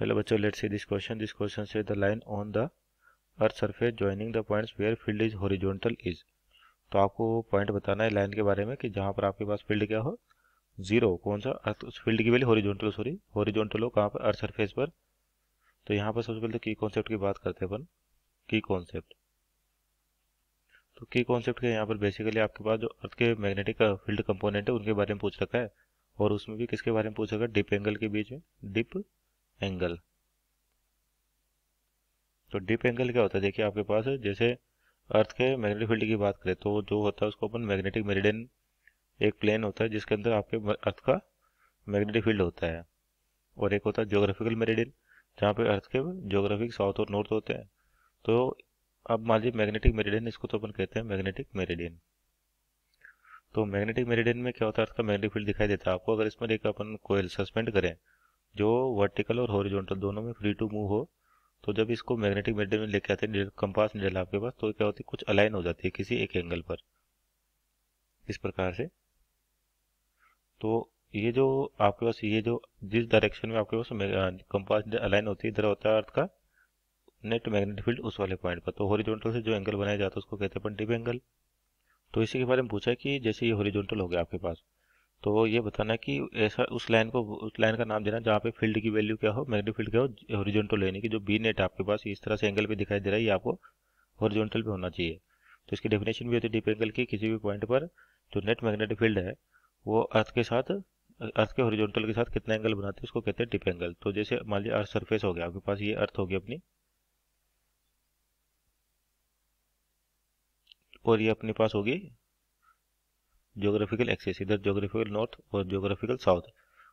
Hello बच्चों, let's see this question. This question से the line on the earth surface joining the points where field is horizontal is. तो आपको point बताना है line के बारे में कि जहाँ पर आपके पास फील्ड क्या हो, जीरो. कौन सा अर्थ, उस फील्ड की वैल्यू हॉरिजॉन्टल हो कहाँ पर, अर्थ सरफेस पर. तो यहाँ पर सबसे पहले की कॉन्सेप्ट की बात करते हैं अपन. की कॉन्सेप्ट, तो की कॉन्सेप्ट के यहाँ पर बेसिकली आपके पास जो अर्थ के मैग्नेटिक फील्ड कंपोनेंट है उनके बारे में पूछ रखा है. और उसमें भी किसके बारे में पूछ रखा है, डिप एंगल के बीच में. Dip angle. तो डिप एंगल क्या होता है, देखिए आपके पास जैसे अर्थ के मैग्नेटिक फील्ड की बात करें तो जो होता है उसको अपन मैग्नेटिक मेरिडियन, एक प्लेन होता है जिसके अंदर आपके अर्थ का मैग्नेटिक फील्ड होता है. और एक होता है ज्योग्राफिकल मेरिडियन जहाँ पे अर्थ के ज्योग्राफिक साउथ और नॉर्थ होते हैं. तो अब मान लीजिए मैग्नेटिक मेरिडियन, इसको तो अपन कहते हैं मैग्नेटिक मेरिडियन. तो मैग्नेटिक मेरिडियन में क्या होता है, अर्थ का मैग्नेटिक फील्ड दिखाई देता है आपको. अगर इसमें एक अपन कोयल सस्पेंड करें जो वर्टिकल और हॉरिजॉन्टल दोनों में फ्री टू मूव हो, तो जब इसको मैग्नेटिक मेरिडियन में लेके आते हैं, कंपास निडल आपके पास, तो क्या होती है, कुछ अलाइन हो जाती है किसी एक एंगल पर, इस प्रकार से. तो ये जो आपके पास, ये जो जिस डायरेक्शन में आपके पास कंपास अलाइन होती है, इधर होता है अर्थ का नेट मैग्नेटिक फील्ड उस वाले पॉइंट पर. तो हॉरिजॉन्टल से जो एंगल बनाया जाता है उसको कहते हैं अपन डिप एंगल. तो इसी के बारे में पूछा है कि जैसे ये हॉरिजॉन्टल हो गया आपके पास, तो ये बताना है कि ऐसा उस लाइन का नाम देना जहाँ पे फील्ड की वैल्यू क्या हो, मैग्नेटिक फील्ड क्या हो, हॉरिजॉन्टल लेने की. जो बी नेट आपके पास इस तरह से एंगल पे दिखाई दे रहा है, ये आपको हॉरिजॉन्टल पे होना चाहिए. तो इसकी डेफिनेशन भी होती है डिप एंगल की, किसी भी पॉइंट पर जो नेट मैग्नेटिक फील्ड है वो अर्थ के हॉरिजॉन्टल के साथ कितना एंगल बनाते हैं उसको कहते हैं डिप एंगल. तो जैसे मान लीजिए अर्थ सरफेस हो गया आपके पास, ये अर्थ होगी अपनी, और ये अपने पास होगी ज्योग्राफिकल एक्सिस, इधर ज्योग्राफिकल नॉर्थ और ज्योग्राफिकल साउथ.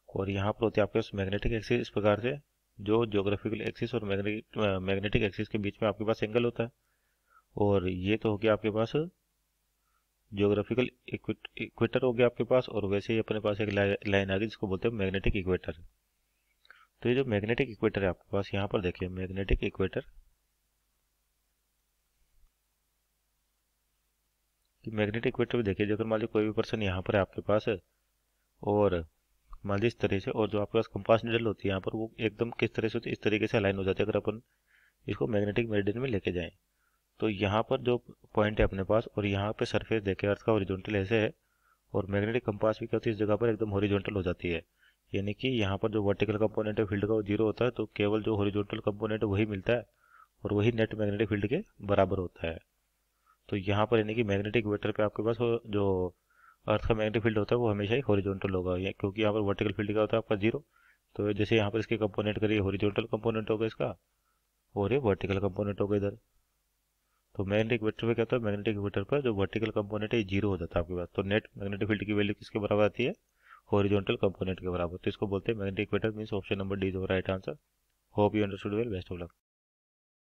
और यहाँ पर होती है आपके पास मैग्नेटिक एक्सिस. इस प्रकार से जो ज्योग्राफिकल एक्सिस और मैग्नेटिक एक्सिस के बीच में आपके पास एंगल होता है. और ये तो हो गया आपके पास ज्योग्राफिकल इक्वेटर हो गया आपके पास. और वैसे ही अपने पास एक लाइन आ गई जिसको बोलते हैं मैग्नेटिक इक्वेटर. तो ये जो मैग्नेटिक इक्वेटर है आपके पास, यहाँ पर देखिए मैग्नेटिक इक्वेटर, मैग्नेटिक इक्वेटर भी देखिए. अगर मान लीजिए कोई भी पर्सन यहाँ पर है आपके पास है, और मान लीजिए इस तरह से, और जो आपके पास कंपास निडल होती है यहाँ पर, वो एकदम किस तरह से होती है, इस तरीके से अलाइन हो जाती है. अगर अपन इसको मैग्नेटिक मेरिडियन में लेके जाएं, तो यहाँ पर जो पॉइंट है अपने पास, और यहाँ पे सरफेस देखे अर्थ का हॉरिजॉन्टल ऐसे है, और मैग्नेटिक कंपास भी क्या होती है, इस जगह पर एकदम हॉरिजॉन्टल हो जाती है. यानी कि यहाँ पर जो वर्टिकल कंपोनेंट है फील्ड का वो जीरो होता है, तो केवल जो हॉरिजॉन्टल कंपोनेंट है वही मिलता है, और वही नेट मैग्नेटिक फील्ड के बराबर होता है. तो यहाँ पर यानी कि मैग्नेटिक वेक्टर पे आपके पास जो अर्थ का मैग्नेटिक फील्ड होता है वो हमेशा ही हॉरिजॉन्टल होगा, क्योंकि यहाँ पर वर्टिकल फील्ड का होता है आपका जीरो. तो जैसे यहाँ पर इसके कंपोनेंट करिए, हॉरिजॉन्टल कंपोनेंट होगा इसका, और ये वर्टिकल कंपोनेंट होगा इधर. तो मैग्नेटिक वेक्टर पे क्या होता है, मैग्नेटिक वेक्टर पर जो वर्टिकल कंपोनेंट है ये जीरो हो जाता है आपके पास. तो नेट मैग्नेटिक फील्ड की वैल्यू किसके बराबर आती है, हॉरिजॉन्टल कंपोनेंट के बराबर. तो इसको बोलते हैं magnetic vector. Means option number D is right answer. Hope you understood well. Best of luck.